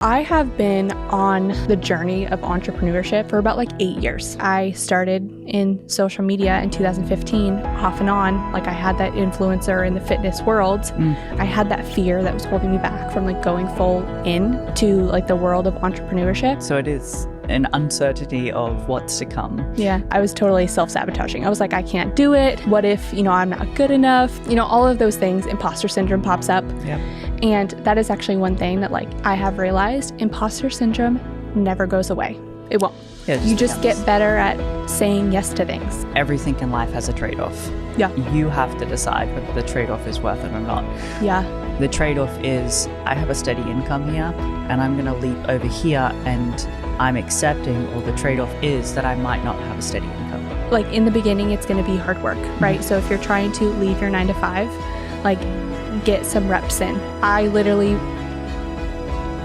I have been on the journey of entrepreneurship for about 8 years. I started in social media in 2015, off and on. I had that influencer in the fitness world. I had that fear that was holding me back from going full in to the world of entrepreneurship. So it is an uncertainty of what's to come. Yeah, I was totally self-sabotaging. I was like, I can't do it. What if, I'm not good enough? All of those things. Imposter syndrome pops up. Yep. And that is actually one thing that I have realized. Imposter syndrome never goes away. It won't. Yeah, you just get better at saying yes to things. Everything in life has a trade-off. Yeah. You have to decide whether the trade-off is worth it or not. Yeah. The trade-off is I have a steady income here and I'm going to leap over here and I'm accepting, or the trade-off is that I might not have a steady income. In the beginning, it's going to be hard work, right? So if you're trying to leave your 9 to 5, get some reps in. I literally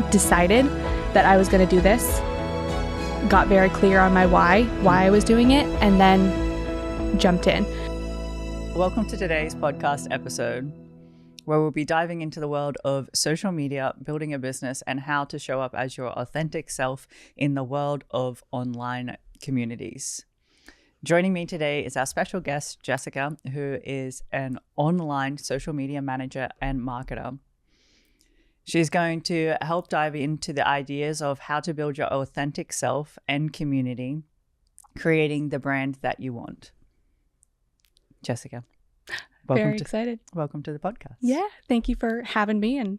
decided that I was going to do this, got very clear on my why I was doing it, and then jumped in. Welcome to today's podcast episode, where we'll be diving into the world of social media, building a business, and how to show up as your authentic self in the world of online communities. Joining me today is our special guest, Jessica, who is an online social media manager and marketer. She's going to help dive into the ideas of how to build your authentic self and community, creating the brand that you want. Jessica, Very excited. Welcome to the podcast. Yeah, thank you for having me, and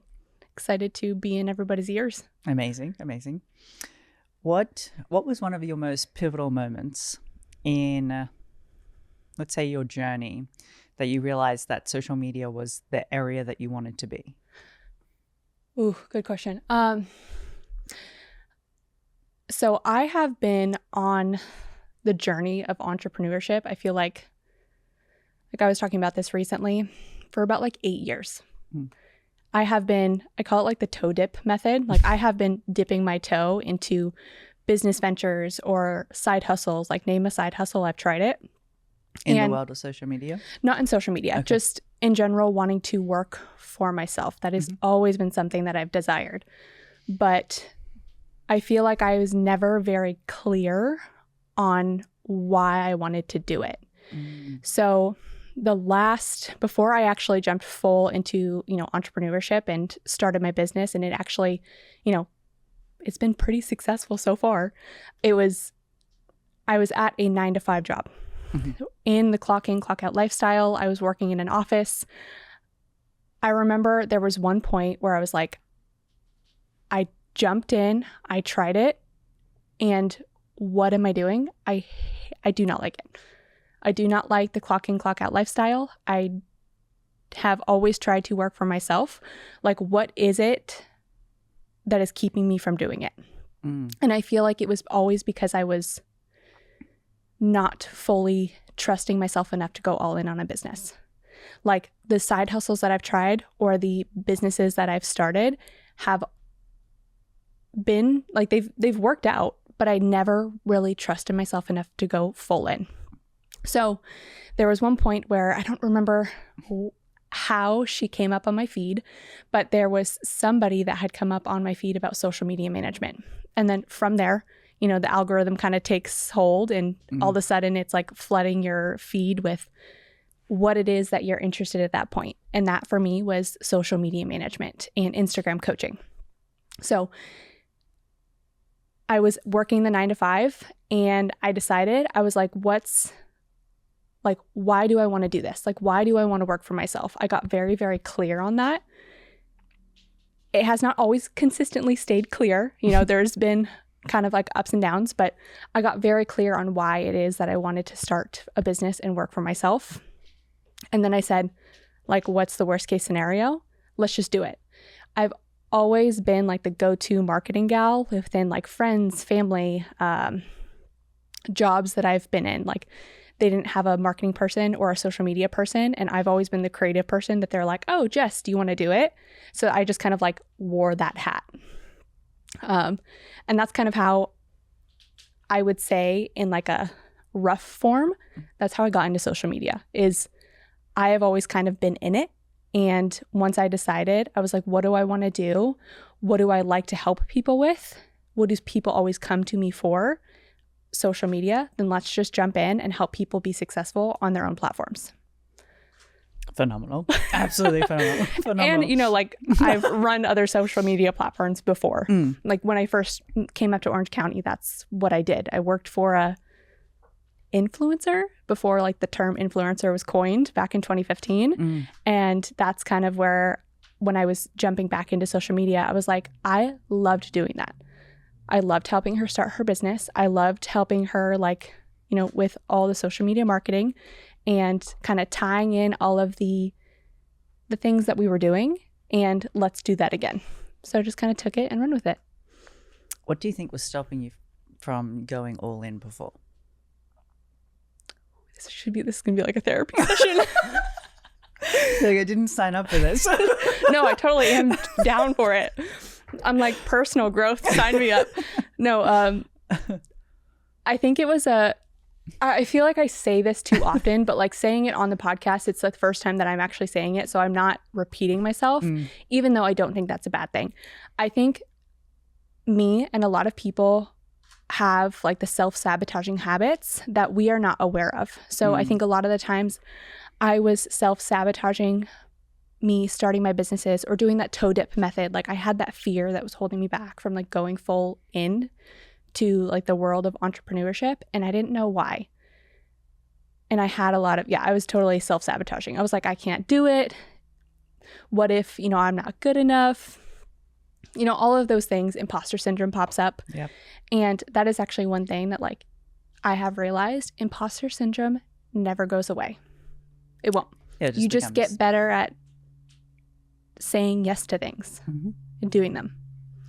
excited to be in everybody's ears. Amazing, amazing. What was one of your most pivotal moments in, let's say, your journey that you realized that social media was the area that you wanted to be? Ooh, good question. So I have been on the journey of entrepreneurship. I feel like I was talking about this recently, for about 8 years. I have been, I call it the toe dip method. I have been dipping my toe into business ventures or side hustles. Name a side hustle, I've tried it. In the world of social media? Not in social media, just in general, wanting to work for myself. That has always been something that I've desired. But I feel like I was never very clear on why I wanted to do it. So before I actually jumped full into, entrepreneurship and started my business, and it actually, it's been pretty successful so far. I was at a 9 to 5 job. In the clock in, clock out lifestyle. I was working in an office. I remember there was one point where I was like, I jumped in, I tried it, and what am I doing? I do not like it. I do not like the clock in, clock out lifestyle. I have always tried to work for myself. What is it that is keeping me from doing it? And I feel like it was always because I was not fully trusting myself enough to go all in on a business. The side hustles that I've tried or the businesses that I've started have been they've worked out, but I never really trusted myself enough to go full in. So there was one point where I don't remember how she came up on my feed, but there was somebody that had come up on my feed about social media management. And then from there, the algorithm kind of takes hold, and all of a sudden it's flooding your feed with what it is that you're interested in at that point. And that for me was social media management and Instagram coaching. So I was working the 9 to 5, and I decided, I was why do I want to do this? Why do I want to work for myself? I got very, very clear on that. It has not always consistently stayed clear. There's been kind of ups and downs, but I got very clear on why it is that I wanted to start a business and work for myself. And then I said, what's the worst case scenario? Let's just do it. I've always been the go-to marketing gal within friends, family, jobs that I've been in. They didn't have a marketing person or a social media person, and I've always been the creative person that they're like, oh, Jess, do you want to do it? So I just kind of wore that hat. And that's kind of how I would say, in a rough form, that's how I got into social media. Is I have always kind of been in it, And once I decided, I was like, what do I want to do? What do I like to help people with? What do people always come to me for? Social media. Then let's just jump in and help people be successful on their own platforms. Phenomenal. Absolutely phenomenal. And, you know, like I've run other social media platforms before. Like when I first came up to Orange County, that's what I did. I worked for a influencer before like the term influencer was coined back in 2015. And that's kind of where, when I was jumping back into social media, I was like, I loved doing that. I loved helping her start her business. I loved helping her, like, you know, with all the social media marketing and kind of tying in all of the things that we were doing, and let's do that again. So I just kind of took it and run with it. What do you think was stopping you from going all in before? This is gonna be like a therapy session. Like, I didn't sign up for this. No, I totally am down for it. I'm like, personal growth, sign me up. No, I think it was I feel like I say this too often, but like saying it on the podcast, it's the first time that I'm actually saying it. So I'm not repeating myself, even though I don't think that's a bad thing. I think me and a lot of people have like the self-sabotaging habits that we are not aware of. So I think a lot of the times I was self-sabotaging me starting my businesses or doing that toe dip method. Like I had that fear that was holding me back from like going full in to like the world of entrepreneurship, and I didn't know why. And I had a lot of, I was totally self-sabotaging. I was like, I can't do it. What if, you know, I'm not good enough? You know, all of those things, imposter syndrome pops up. Yep. And that is actually one thing that like I have realized, imposter syndrome never goes away. It won't. You just get better at saying yes to things and doing them.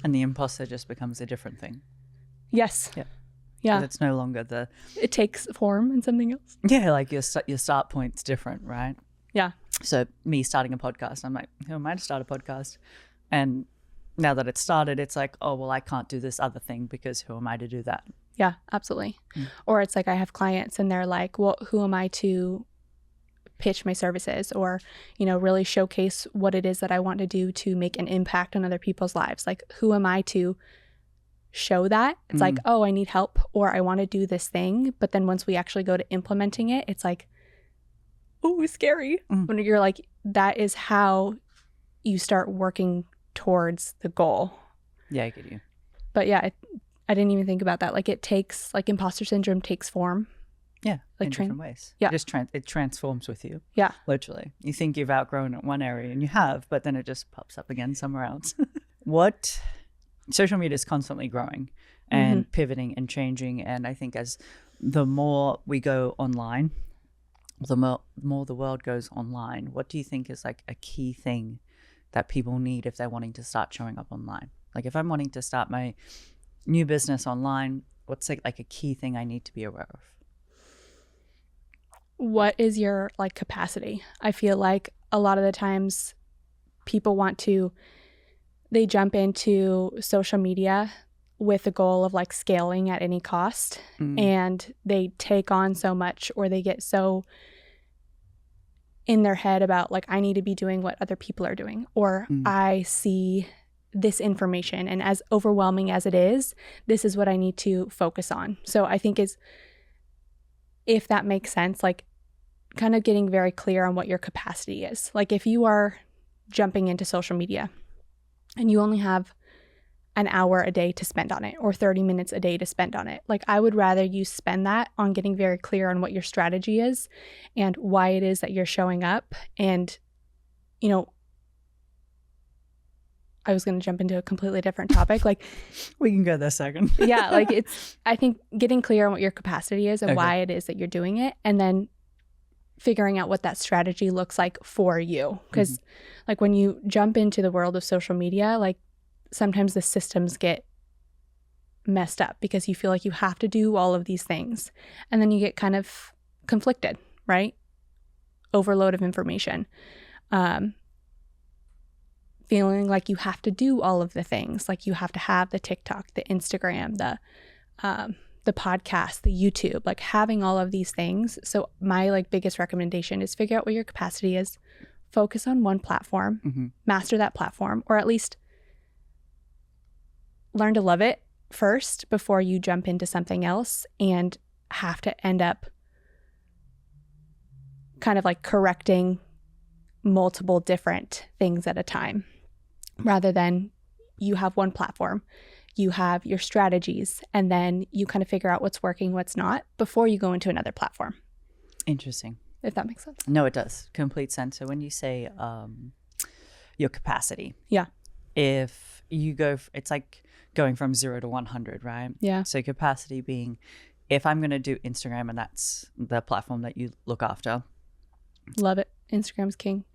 And the imposter just becomes a different thing. Yes. Yeah. It's no longer it takes form in something else. Yeah, like your start point's different, right? Yeah. So me starting a podcast, I'm like, who am I to start a podcast? And now that it's started, it's like, oh, well, I can't do this other thing because who am I to do that? Yeah, absolutely. Or it's like I have clients and they're like, well, who am I to pitch my services or, you know, really showcase what it is that I want to do to make an impact on other people's lives? Like, who am I to show that? It's like, oh, I need help or I want to do this thing. But then once we actually go to implementing it, it's like, oh, it's scary. When you're like, that is how you start working towards the goal. Yeah, I get you. But yeah, I didn't even think about that. Like it takes, like imposter syndrome takes form. Yeah, like in different ways. Yeah. It transforms with you. Yeah. Literally. You think you've outgrown it one area and you have, but then it just pops up again somewhere else. What? Social media is constantly growing and pivoting and changing. And I think as the more we go online, the more the world goes online, what do you think is like a key thing that people need if they're wanting to start showing up online? Like if I'm wanting to start my new business online, what's like a key thing I need to be aware of? What is your like capacity? I feel like a lot of the times people they jump into social media with the goal of like scaling at any cost and they take on so much or they get so in their head about like, I need to be doing what other people are doing or I see this information and as overwhelming as it is, this is what I need to focus on. So I think if that makes sense, like kind of getting very clear on what your capacity is. Like if you are jumping into social media and you only have an hour a day to spend on it or 30 minutes a day to spend on it, like I would rather you spend that on getting very clear on what your strategy is and why it is that you're showing up. And, you know, I was going to jump into a completely different topic. Like we can go there second. Yeah. Like I think getting clear on what your capacity is and why it is that you're doing it. And then figuring out what that strategy looks like for you. Because like when you jump into the world of social media, like sometimes the systems get messed up because you feel like you have to do all of these things. And then you get kind of conflicted, right? Overload of information. Feeling like you have to do all of the things. Like you have to have the TikTok, the Instagram, the podcast, the YouTube, like having all of these things. So my like biggest recommendation is figure out what your capacity is focus on one platform, master that platform, or at least learn to love it first before you jump into something else and have to end up kind of like correcting multiple different things at a time, rather than you have one platform, you have your strategies, and then you kind of figure out what's working, what's not before you go into another platform. Interesting. If that makes sense. No, it does. Complete sense. So when you say your capacity, Yeah. if you go, it's like going from 0 to 100, right? Yeah. So capacity being, if I'm going to do Instagram and that's the platform that you look after. Love it. Instagram's king.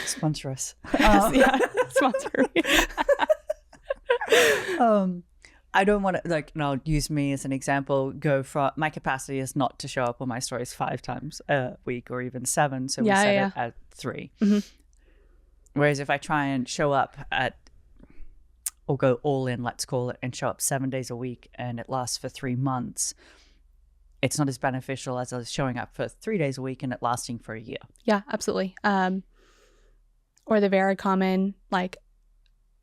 Sponsor us. Yeah, sponsor me. I don't want to, like, and I'll use me as an example, go for, my capacity is not to show up on my stories 5 times a week or even 7. So we set it at 3. Whereas if I try and show up at, or go all in, let's call it, and show up 7 days a week and it lasts for 3 months, it's not as beneficial as I was showing up for 3 days a week and it lasting for a year. Yeah, absolutely. Or the very common, like,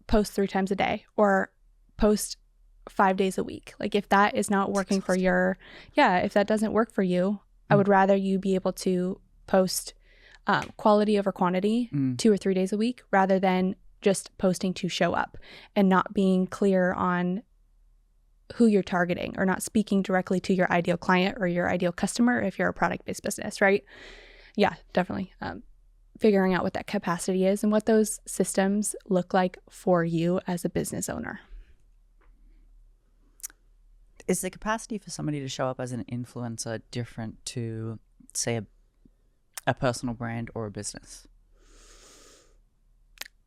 post 3 times a day or post 5 days a week. Like, if that is not working for your, if that doesn't work for you, I would rather you be able to post quality over quantity 2 or 3 days a week, rather than just posting to show up and not being clear on who you're targeting, or not speaking directly to your ideal client or your ideal customer if you're a product-based business, right? Yeah, definitely. Figuring out what that capacity is and what those systems look like for you as a business owner. Is the capacity for somebody to show up as an influencer different to, say, a personal brand or a business?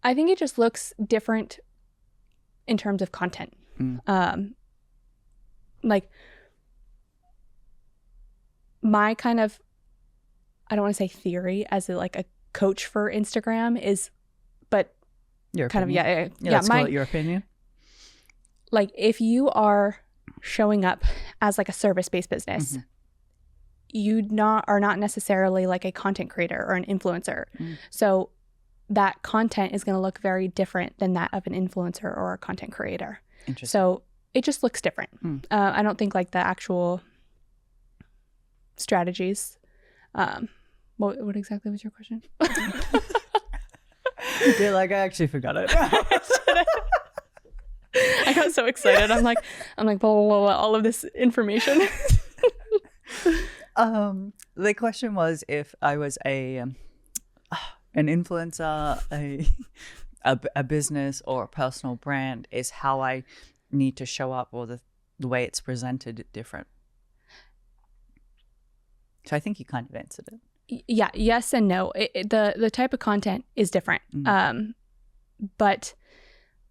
I think it just looks different in terms of content. Like, my kind of, I don't want to say theory as like a coach for Instagram is, but your kind opinion. of, let's call it your opinion. Like, if you are showing up as like a service-based business, you are not necessarily like a content creator or an influencer. So that content is going to look very different than that of an influencer or a content creator. Interesting. So it just looks different. I don't think like the actual strategies. What exactly was your question? You're like, I actually forgot it. I got so excited. I'm like, blah, blah, blah, blah, all of this information. The question was, if I was an influencer, a business or a personal brand, is how I need to show up, or the way it's presented different? So I think you kind of answered it. Yeah, yes and no. The type of content is different. But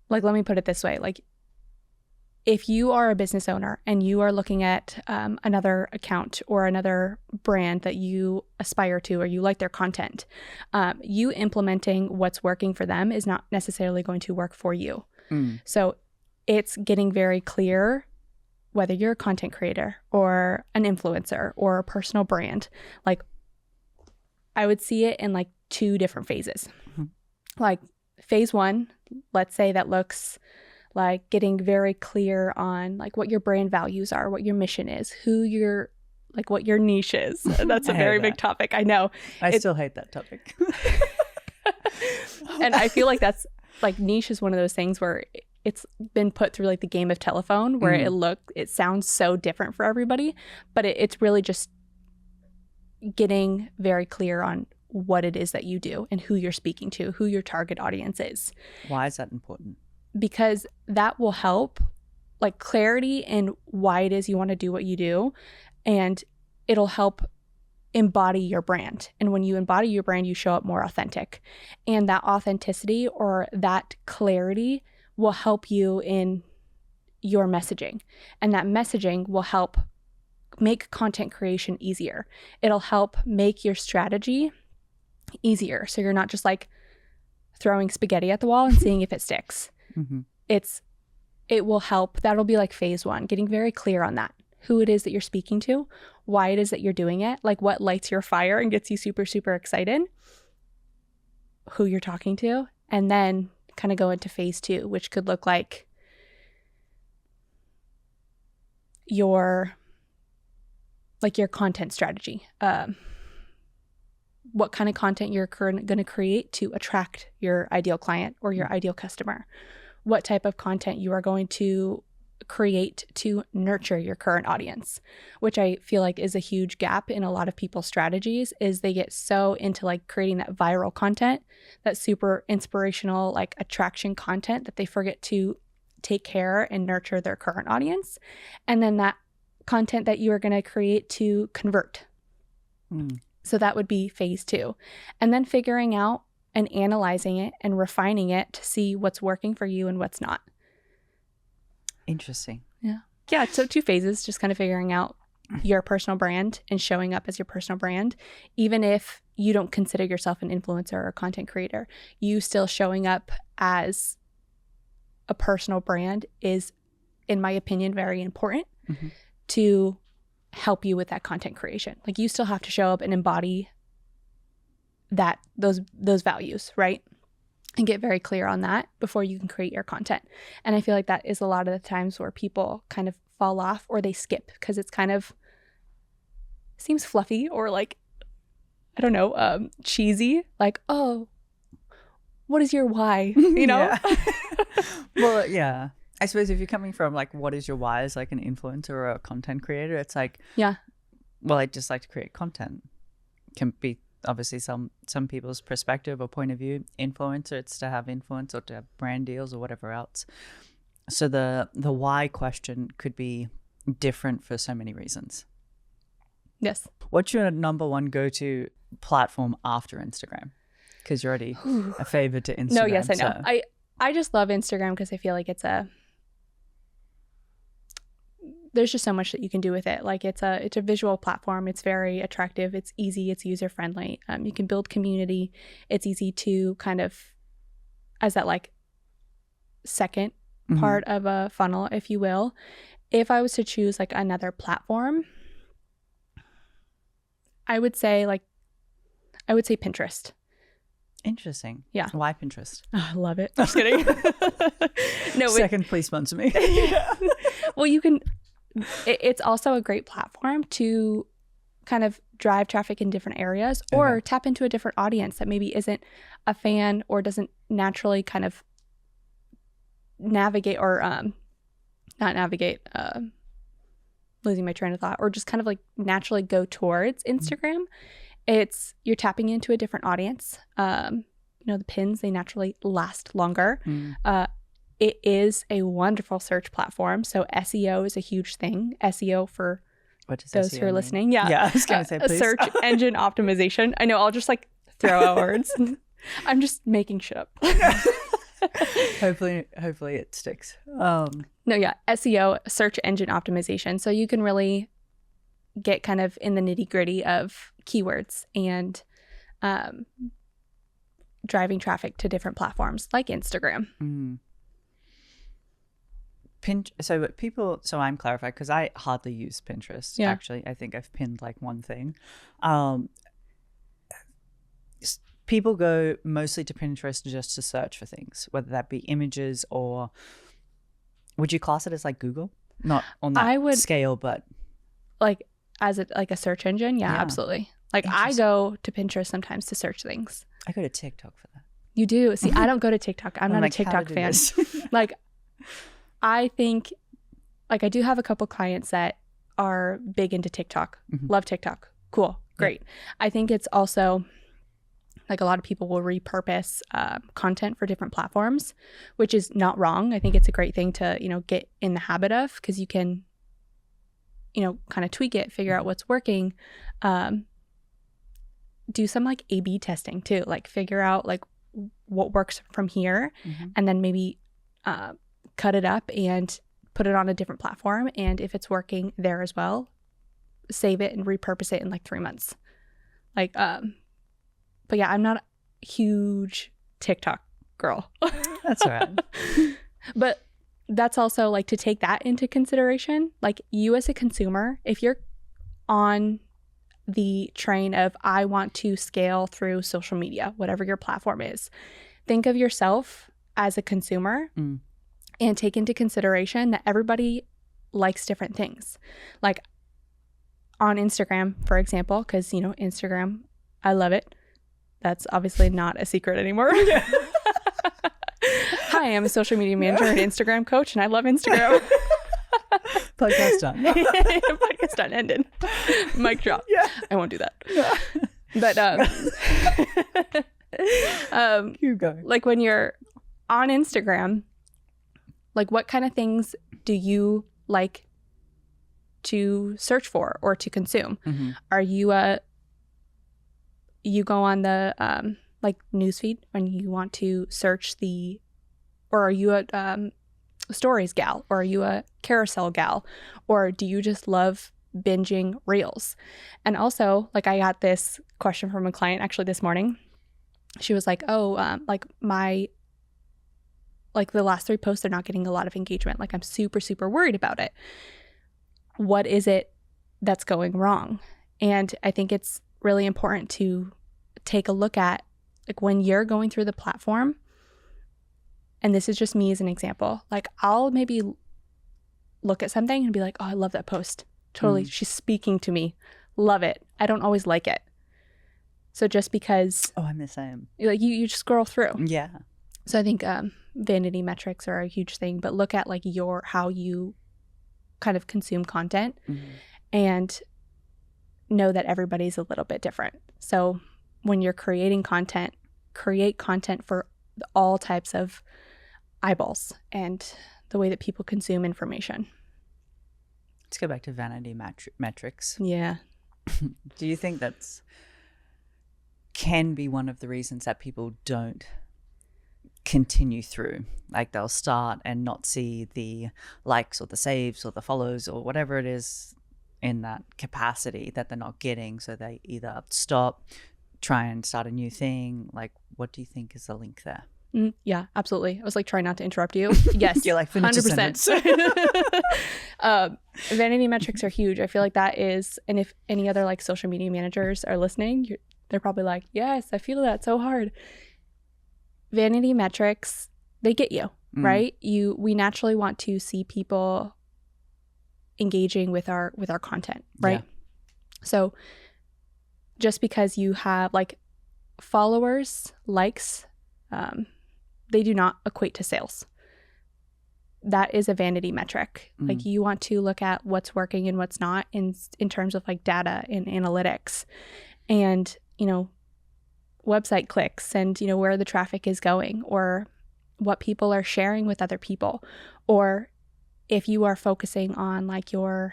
like, let me put it this way. Like, if you are a business owner and you are looking at another account or another brand that you aspire to, or you like their content, you implementing what's working for them is not necessarily going to work for you. So it's getting very clear, whether you're a content creator or an influencer or a personal brand. Like, I would see it in like 2 different phases. Like, phase 1, let's say, that looks like getting very clear on like what your brand values are, what your mission is, what your niche is. That's a very big topic. I know. I still hate that topic. And I feel like that's like, niche is one of those things where it's been put through like the game of telephone, where it sounds so different for everybody, but it's really just getting very clear on what it is that you do and who you're speaking to, who your target audience is. Why is that important? Because that will help, like, clarity in why it is you want to do what you do, and it'll help embody your brand. And when you embody your brand, you show up more authentic, and that authenticity or that clarity will help you in your messaging, and that messaging will help make content creation easier. It'll help make your strategy easier, so you're not just like throwing spaghetti at the wall and seeing if it sticks. It will help. That'll be like phase 1, getting very clear on that. who it is that you're speaking to, why it is that you're doing it, like what lights your fire and gets you super, super excited, who you're talking to, and then kind of go into phase 2, which could look like your content strategy. What kind of content you're going to create to attract your ideal client or your ideal customer. What type of content you are going to create to nurture your current audience, which I feel like is a huge gap in a lot of people's strategies, is they get so into like creating that viral content, that super inspirational, like attraction content, that they forget to take care and nurture their current audience. And then that content that you are going to create to convert. So that would be phase 2. And then figuring out and analyzing it and refining it to see what's working for you and what's not. Interesting. Yeah. So 2 phases, just kind of figuring out your personal brand and showing up as your personal brand. Even if you don't consider yourself an influencer or a content creator, you still showing up as a personal brand is, in my opinion, very important to help you with that content creation. Like you still have to show up and embody those values, right? And get very clear on that before you can create your content. And I feel like that is a lot of the times where people kind of fall off or they skip because it's kind of seems fluffy or like, I don't know, cheesy. Like, oh, what is your why? You know? Well, yeah. I suppose if you're coming from like, what is your why as like an influencer or a content creator, it's like, well, I just like to create content. Can be obviously some people's perspective or point of view. Influencer, it's to have influence or to have brand deals or whatever else. So the why question could be different for so many reasons. Yes. What's your number one go-to platform after Instagram? Because you're already a favorite to Instagram. No, yes, I know. I just love Instagram because I feel like there's just so much that you can do with it. Like it's a visual platform. It's very attractive. It's easy. It's user friendly. You can build community. It's easy to kind of, as that like second part of a funnel, if you will. If I was to choose like another platform, I would say Pinterest. Interesting. Yeah. Why Pinterest? Oh, I love it. Just kidding. No. Second, please sponsor me. Well, it's also a great platform to kind of drive traffic in different areas or tap into a different audience that maybe isn't a fan or doesn't naturally kind of navigate or not navigate, losing my train of thought, or just kind of like naturally go towards Instagram. You're tapping into a different audience. The pins, they naturally last longer. It is a wonderful search platform. So SEO is a huge thing. SEO for those SEO who are mean? listening. Yeah. Yeah, I was going to say, please. Search engine optimization. I know, I'll just like throw out words. I'm just making shit up. Hopefully it sticks. SEO, search engine optimization. So you can really get kind of in the nitty gritty of keywords and driving traffic to different platforms like Instagram. So I'm clarified because I hardly use Pinterest. Yeah. Actually, I think I've pinned like one thing. People go mostly to Pinterest just to search for things, whether that be images or would you class it as like Google? Not on that scale, but like as a search engine. Yeah, absolutely. Like I go to Pinterest sometimes to search things. I go to TikTok for that. You do? See, I don't go to TikTok. I'm not a TikTok fan. Like I think like I do have a couple clients that are big into TikTok. Love TikTok. Cool. Great. I think it's also like a lot of people will repurpose content for different platforms, which is not wrong. I think it's a great thing to, get in the habit of, because you can, kind of tweak it, figure out what's working. Do some like A/B testing too, like figure out like what works from here and then maybe cut it up and put it on a different platform. And if it's working there as well, save it and repurpose it in like 3 months. Like, but yeah, I'm not a huge TikTok girl. That's all right. But that's also like to take that into consideration. Like you as a consumer, if you're on the train of I want to scale through social media, whatever your platform is, think of yourself as a consumer and take into consideration that everybody likes different things. Like on Instagram, for example, because, you know, Instagram, I love it. That's obviously not a secret anymore. Hi, I'm a social media manager and Instagram coach, and I love Instagram. Podcast done. Podcast done. Ended. Mic drop. Yeah. I won't do that. Yeah. But keep going. like when you're on Instagram, like what kind of things do you like to search for or to consume? Are you you go on the like newsfeed when you want to search or are you a stories gal, or are you a carousel gal, or do you just love binging reels? And also, like I got this question from a client actually this morning. She was like, oh, like the last 3 posts are not getting a lot of engagement. Like I'm super, super worried about it. What is it that's going wrong? And I think it's really important to take a look at, like when you're going through the platform, and this is just me as an example, like I'll maybe look at something and be like, oh, I love that post. Totally. She's speaking to me. Love it. I don't always like it. So just because. Oh, I'm the same. Like you just scroll through. Yeah. So I think vanity metrics are a huge thing, but look at like how you kind of consume content and know that everybody's a little bit different. So when you're creating content, create content for all types of eyeballs and the way that people consume information. Let's go back to vanity metrics. Yeah. Do you think can be one of the reasons that people don't continue through? Like they'll start and not see the likes or the saves or the follows or whatever it is in that capacity that they're not getting. So they either stop, try and start a new thing. Like, what do you think is the link there? Yeah, absolutely. I was like trying not to interrupt you. Yes. You're like 100%. Vanity metrics are huge. I feel like that is, and if any other like social media managers are listening, they're probably like, yes, I feel that so hard. Vanity metrics, they get you, right? We naturally want to see people engaging with our content, right? Yeah. So just because you have like followers, likes, they do not equate to sales. That is a vanity metric. Like you want to look at what's working and what's not in terms of like data and analytics and, you know, website clicks and, you know, where the traffic is going or what people are sharing with other people. Or if you are focusing on like your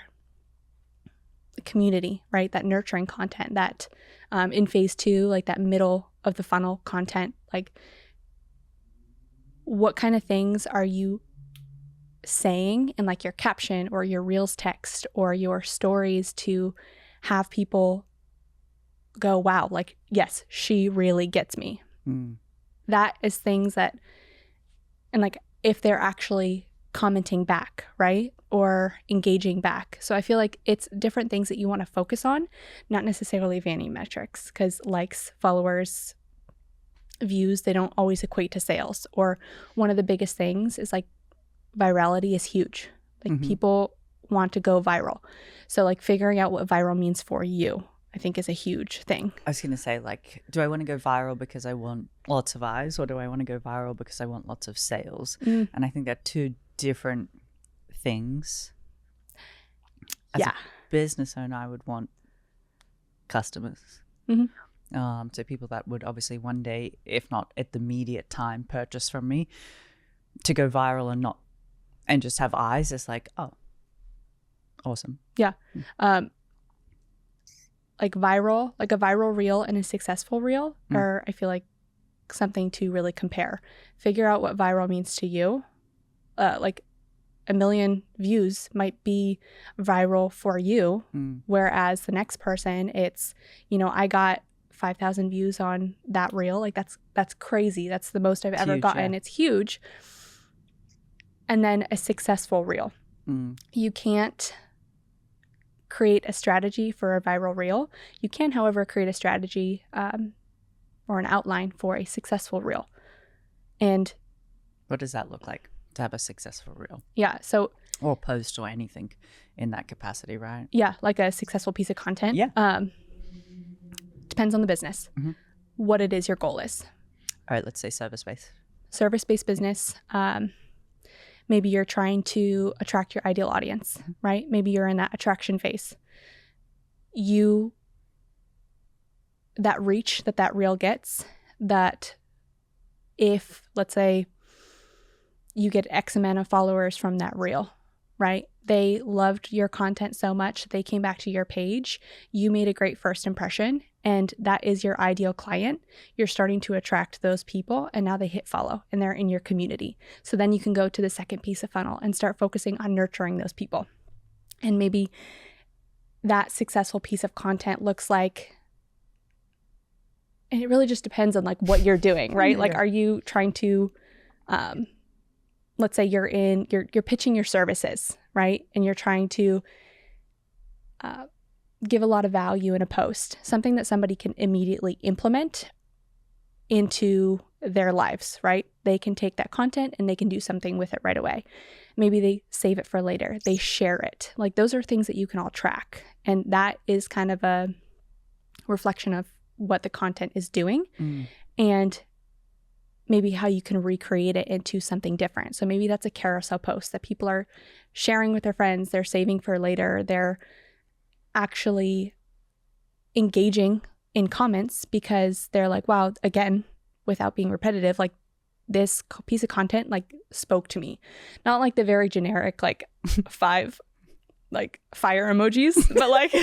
community, right? That nurturing content, that in phase 2, like that middle of the funnel content, like what kind of things are you saying in like your caption or your reels text or your stories to have people go, wow, like, yes, she really gets me. That is things that, and like if they're actually commenting back, right? Or engaging back. So I feel like it's different things that you want to focus on, not necessarily vanity metrics, because likes, followers, views, they don't always equate to sales. Or one of the biggest things is like virality is huge. Like people want to go viral. So like figuring out what viral means for you, I think is a huge thing. I was going to say, like, do I want to go viral because I want lots of eyes, or do I want to go viral because I want lots of sales? And I think they're two different things. As a business owner, I would want customers. So people that would obviously one day, if not at the immediate time, purchase from me. To go viral and just have eyes, it's like, oh, awesome. Yeah. Like a viral reel and a successful reel are, I feel like, something to really compare. Figure out what viral means to you. Like 1 million views might be viral for you, whereas the next person, it's, you know, I got 5,000 views on that reel. Like that's crazy. That's the most I've ever gotten. Yeah. It's huge. And then a successful reel. You can't create a strategy for a viral reel. You can, however, create a strategy or an outline for a successful reel. And what does that look like to have a successful reel? Yeah. So, or post or anything in that capacity, right? Yeah, like a successful piece of content. Yeah. Depends on the business, what it is your goal is. All right, let's say service-based. Service-based business. Maybe you're trying to attract your ideal audience, right? Maybe you're in that attraction phase. That reach that reel gets, that if, let's say, you get X amount of followers from that reel, right? They loved your content so much, they came back to your page. You made a great first impression, and that is your ideal client. You're starting to attract those people, and now they hit follow, and they're in your community. So then you can go to the second piece of funnel and start focusing on nurturing those people. And maybe that successful piece of content looks like, and it really just depends on like what you're doing, right? Like, are you trying to, let's say you're pitching your services, right? And you're trying to give a lot of value in a post, something that somebody can immediately implement into their lives, right? They can take that content and they can do something with it right away. Maybe they save it for later. They share it. Like, those are things that you can all track. And that is kind of a reflection of what the content is doing and maybe how you can recreate it into something different. So maybe that's a carousel post that people are sharing with their friends. They're saving for later. They're actually engaging in comments because they're like, wow, again, without being repetitive, like, this piece of content like spoke to me. Not like the very generic like 5 like fire emojis, but like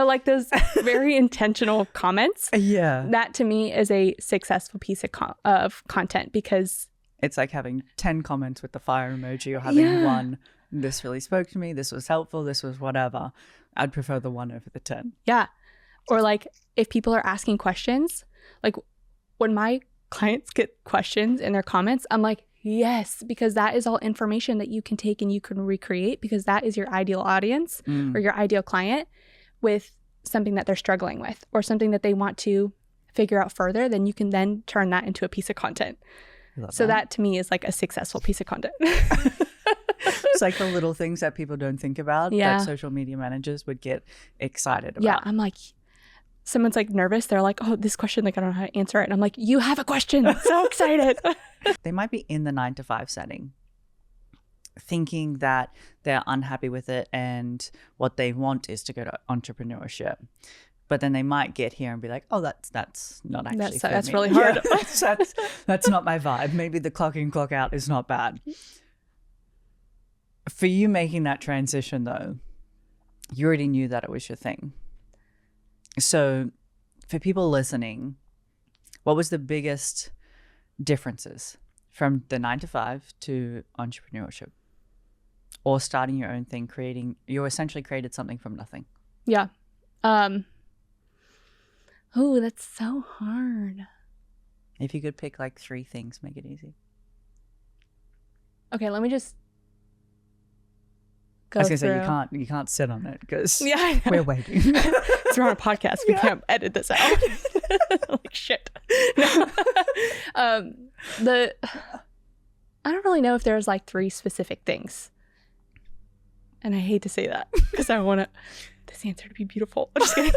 like those very intentional comments. Yeah, that to me is a successful piece of content, because it's like having 10 comments with the fire emoji, or having one, this really spoke to me, this was helpful, this was whatever. I'd prefer the 1 over the 10. Yeah. Or like if people are asking questions, like when my clients get questions in their comments, I'm like, yes, because that is all information that you can take and you can recreate, because that is your ideal audience or your ideal client with something that they're struggling with or something that they want to figure out further. Then you can then turn that into a piece of content. So that to me is like a successful piece of content. It's like the little things that people don't think about that social media managers would get excited about. Yeah, I'm like, someone's like nervous. They're like, oh, this question, like, I don't know how to answer it. And I'm like, you have a question. I'm so excited. They might be in the 9-to-5 setting, thinking that they're unhappy with it and what they want is to go to entrepreneurship. But then they might get here and be like, oh, that's not actually for me. That's really hard. Yeah, that's not my vibe. Maybe the clock in, clock out is not bad. For you making that transition, though, you already knew that it was your thing. So for people listening, what was the biggest differences from the 9-to-5 to entrepreneurship, or starting your own thing, you essentially created something from nothing? Yeah. Oh, that's so hard. If you could pick like 3 things, make it easy. Okay, let me just go I was gonna through. say you can't sit on it because I know. we're waiting. We're on a podcast. We can't edit this out. Like shit. No. I don't really know if there's like 3 specific things, and I hate to say that because I want this answer to be beautiful. I'm just kidding.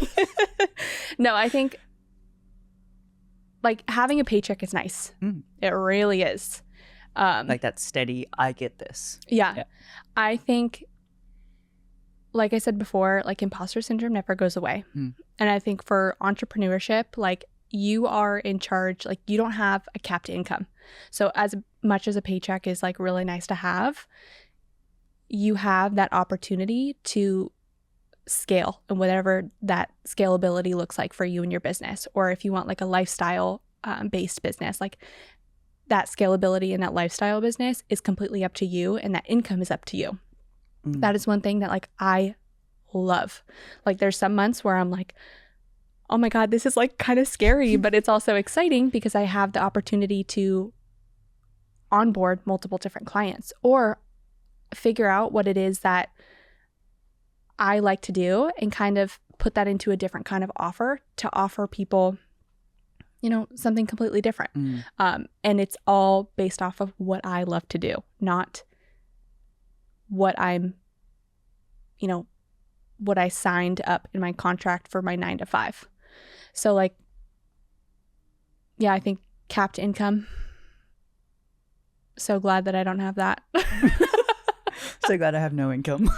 No, I think like having a paycheck is nice. It really is. Like that steady, I get this. Yeah. I think, like I said before, like imposter syndrome never goes away. And I think for entrepreneurship, like you are in charge, like you don't have a capped income. So as much as a paycheck is like really nice to have, you have that opportunity to scale and whatever that scalability looks like for you and your business. Or if you want like a lifestyle based business, like that scalability in that lifestyle business is completely up to you, and that income is up to you. That is one thing that like I love. Like there's some months where I'm like, oh my God, this is like kind of scary, but it's also exciting because I have the opportunity to onboard multiple different clients or figure out what it is that I like to do and kind of put that into a different kind of offer to offer people, you know, something completely different. And it's all based off of what I love to do, not what I'm, you know, what I signed up in my contract for my 9 to 5. So like, yeah, I think capped income. So glad that I don't have that. So glad I have no income.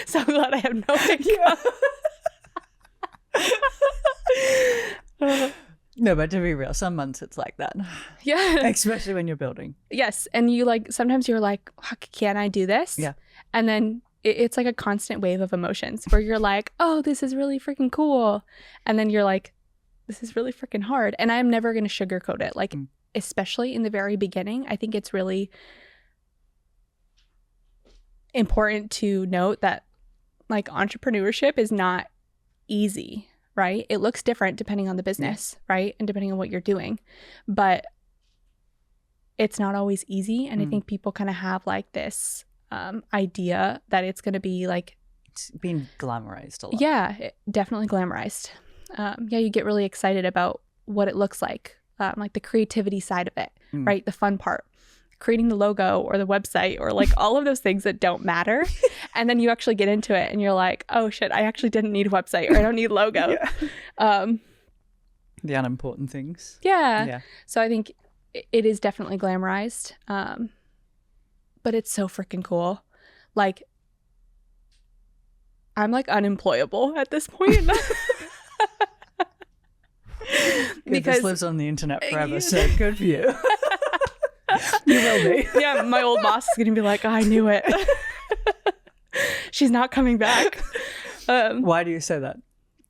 So glad I have no income. No, but to be real, some months it's like that. Yeah. Especially when you're building. Yes. And you like, sometimes you're like, can I do this? Yeah. And then it's like a constant wave of emotions where you're like, oh, this is really freaking cool. And then you're like, this is really freaking hard. And I'm never going to sugarcoat it. Like, especially in the very beginning, I think it's really important to note that like entrepreneurship is not easy, right? It looks different depending on the business, right? And depending on what you're doing. But it's not always easy. And I think people kind of have like this idea that it's going to be like, it's being glamorized a lot. Yeah, definitely glamorized. Yeah, you get really excited about what it looks like the creativity side of it, right? The fun part, creating the logo or the website or like all of those things that don't matter. And then you actually get into it and you're like, oh shit, I actually didn't need a website or I don't need logo. The unimportant things. Yeah. So I think it is definitely glamorized. But it's so freaking cool. Like, I'm like unemployable at this point. Because this lives on the internet forever, so good for you. You will be. Yeah, my old boss is gonna be like, I knew it. She's not coming back. Why do you say that?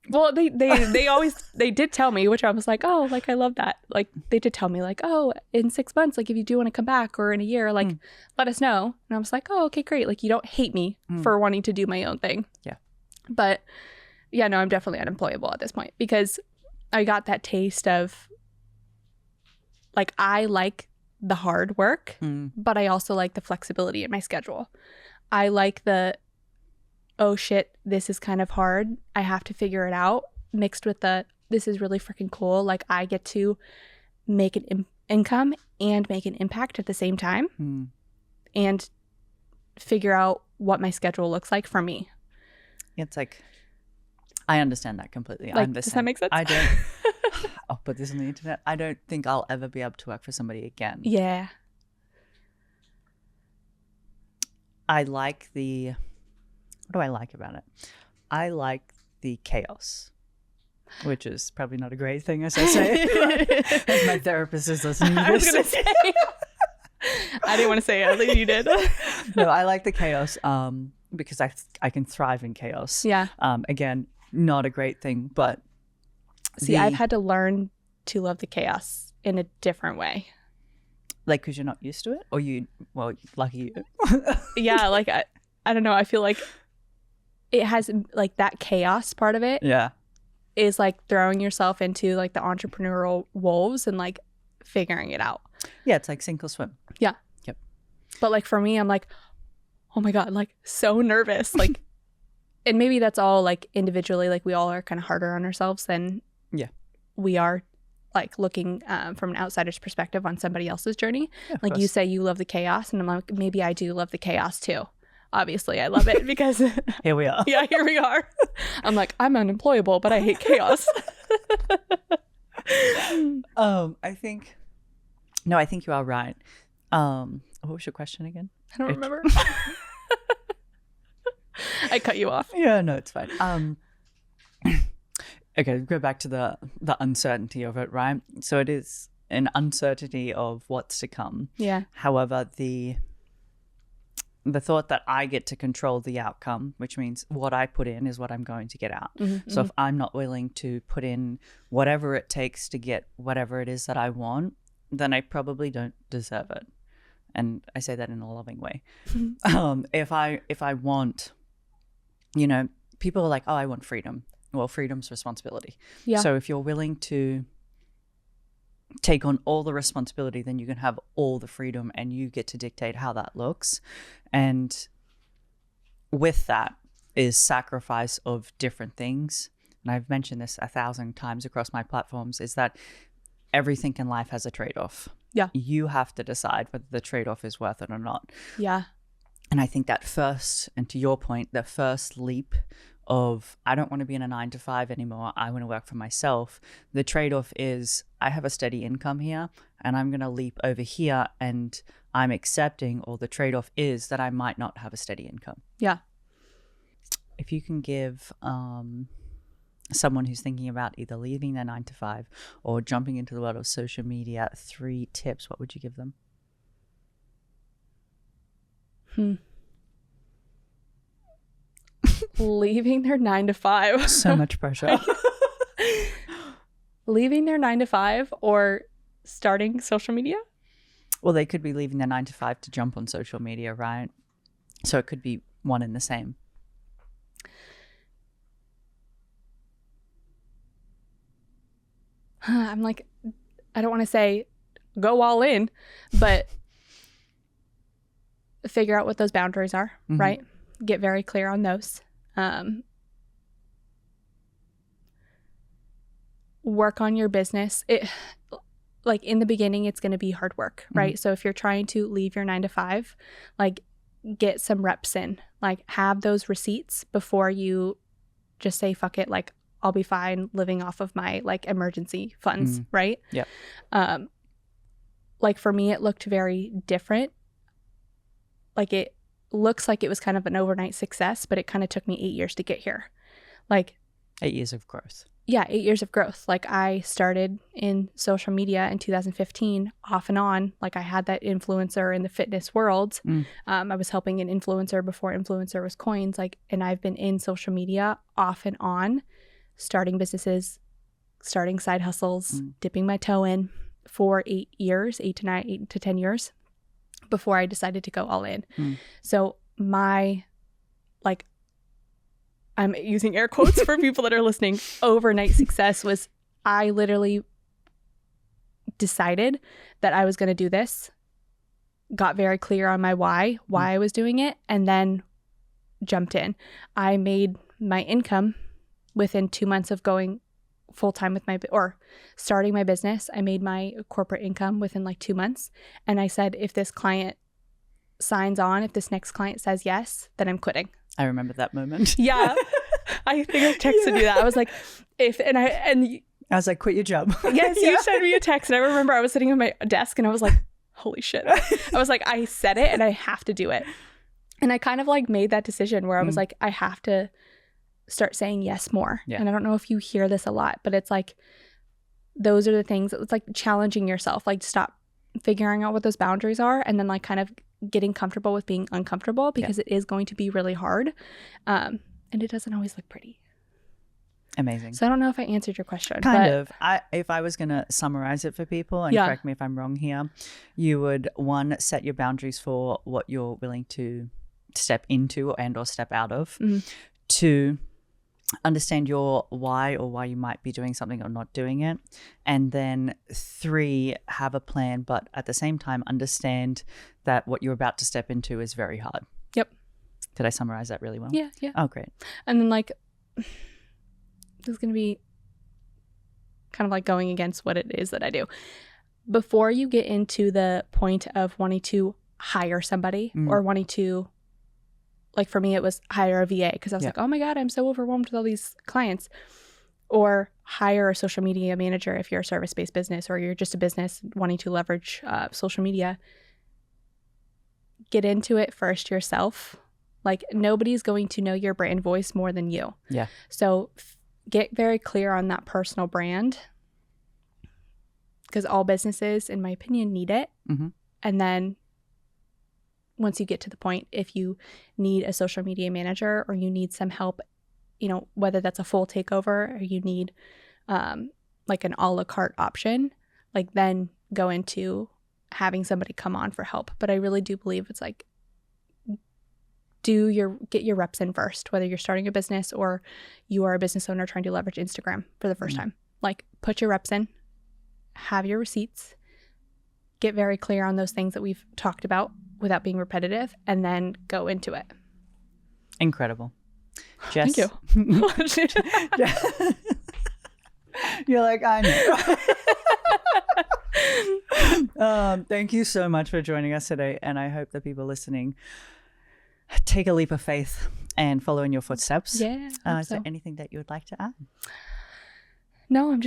Well, they always did tell me, which I was like, oh, like I love that. Like they did tell me like, oh, in 6 months, like if you do want to come back or in a year, like let us know. And I was like, oh, okay, great. Like you don't hate me for wanting to do my own thing. Yeah. But yeah, no, I'm definitely unemployable at this point because I got that taste of like I like the hard work, but I also like the flexibility in my schedule. I like the, oh shit, this is kind of hard. I have to figure it out, mixed with the, this is really freaking cool. Like I get to make an income and make an impact at the same time and figure out what my schedule looks like for me. It's like, I understand that completely. Like, does that make sense? I don't, I'll put this on the internet. I don't think I'll ever be able to work for somebody again. Yeah. I like the, what do I like about it? I like the chaos, which is probably not a great thing, as I say. As my therapist is listening to this. I was going to say. I didn't want to say it. I think you did. No, I like the chaos because I can thrive in chaos. Yeah. Again, not a great thing, but. See, I've had to learn to love the chaos in a different way. Like, because you're not used to it? Or well, lucky you. Yeah, like, I don't know. I feel like it has, like, that chaos part of it. Yeah. Is, like, throwing yourself into, like, the entrepreneurial wolves and, like, figuring it out. Yeah, it's like sink or swim. Yeah. Yep. But, like, for me, I'm like, oh, my God, like, so nervous. Like, and maybe that's all, like, individually. Like, we all are kind of harder on ourselves than we are, like, looking from an outsider's perspective on somebody else's journey. Yeah, like, you say you love the chaos, and I'm like, maybe I do love the chaos, too. Obviously, I love it because... Here we are. Yeah, here we are. I'm like, I'm unemployable, but I hate chaos. I think you are right. What was your question again? I don't remember. I cut you off. Yeah, no, it's fine. Okay, go back to the uncertainty of it, right? So it is an uncertainty of what's to come. Yeah. However, the thought that I get to control the outcome, which means what I put in is what I'm going to get out. So if I'm not willing to put in whatever it takes to get whatever it is that I want, then I probably don't deserve it. And I say that in a loving way. If I want, you know, people are like, oh, I want freedom. Well, freedom's responsibility. Yeah. So if you're willing to take on all the responsibility, then you can have all the freedom and you get to dictate how that looks. And with that is sacrifice of different things. And I've mentioned this 1,000 times across my platforms, is that everything in life has a trade-off. Yeah. You have to decide whether the trade-off is worth it or not. Yeah. And I think that first, and to your point, the first leap of, I don't want to be in a 9-to-5 anymore, I want to work for myself. The trade-off is, I have a steady income here and I'm going to leap over here, and I'm accepting, or the trade-off is that I might not have a steady income. Yeah. If you can give someone who's thinking about either leaving their 9-to-5 or jumping into the world of social media 3 tips, what would you give them? Leaving their 9-to-5. So much pressure. Leaving their 9-to-5 or starting social media? Well, they could be leaving their 9-to-5 to jump on social media, right? So it could be one and the same. I'm like, I don't want to say go all in, but figure out what those boundaries are, right? Get very clear on those. Work on your business. Like in the beginning, it's going to be hard work, right? So if you're trying to leave your 9-to-5, like get some reps in, like have those receipts before you just say, fuck it. Like I'll be fine living off of my like emergency funds, right? Yeah. Like for me, it looked very different. Like it looks like it was kind of an overnight success, but it kind of took me 8 years to get here. Like 8 years of growth. Yeah, 8 years of growth. Like I started in social media in 2015 off and on. Like I had that influencer in the fitness world. I was helping an influencer before influencer was coins. Like, and I've been in social media off and on, starting businesses, starting side hustles, dipping my toe in for 8 years, 8 to 10 years before I decided to go all in. So my, like, I'm using air quotes for people that are listening, overnight success was I literally decided that I was going to do this, got very clear on my why I was doing it, and then jumped in. I made my income within 2 months of going full-time with starting my business. I made my corporate income within like 2 months. And I said, if this client signs on, if this next client says yes, then I'm quitting. I remember that moment. Yeah. I think I texted you that. I was like, I was like, quit your job. Yes, you sent me a text. And I remember I was sitting at my desk and I was like, holy shit. I was like, I said it and I have to do it. And I kind of like made that decision where I was like, I have to start saying yes more. Yeah. And I don't know if you hear this a lot, but it's like, those are the things. It's like challenging yourself, like stop figuring out what those boundaries are and then like kind of getting comfortable with being uncomfortable, because it is going to be really hard. And it doesn't always look pretty. Amazing. So I don't know if I answered your question. Kind of. If I was going to summarize it for people, and correct me if I'm wrong here, you would, 1, set your boundaries for what you're willing to step into and or step out of. 2, understand your why, or why you might be doing something or not doing it. And then 3, have a plan, but at the same time, understand that what you're about to step into is very hard. Yep. Did I summarize that really well? Yeah. Oh, great. And then like, this is going to be kind of like going against what it is that I do. Before you get into the point of wanting to hire somebody or wanting to, like for me, it was hire a VA, because I was like, oh my God, I'm so overwhelmed with all these clients. Or hire a social media manager if you're a service-based business or you're just a business wanting to leverage social media. Get into it first yourself. Like nobody's going to know your brand voice more than you. Yeah. So get very clear on that personal brand, because all businesses, in my opinion, need it. And then once you get to the point, if you need a social media manager or you need some help, you know, whether that's a full takeover or you need like an a la carte option, like then go into having somebody come on for help. But I really do believe it's like, get your reps in first, whether you're starting a business or you are a business owner trying to leverage Instagram for the first time. Like put your reps in have your receipts, get very clear on those things that we've talked about without being repetitive, and then go into it. Incredible. Jess. Thank you. You're like, I know. Thank you so much for joining us today. And I hope that people listening take a leap of faith and follow in your footsteps. Yeah. Is there anything that you would like to add? No, I'm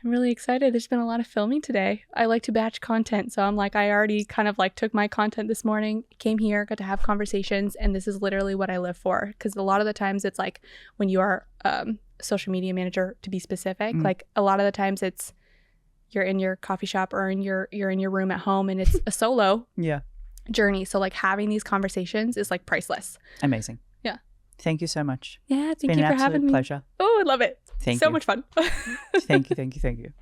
really excited. There's been a lot of filming today. I like to batch content. So I'm like, I already kind of like took my content this morning, came here, got to have conversations. And this is literally what I live for. Because a lot of the times it's like when you are a social media manager, to be specific, like a lot of the times it's you're in your coffee shop or you're in your room at home and it's a solo journey. So like having these conversations is like priceless. Amazing. Yeah. Thank you so much. Yeah. Thank you for having me. Pleasure. Oh, I love it. Thank you. So much fun. Thank you.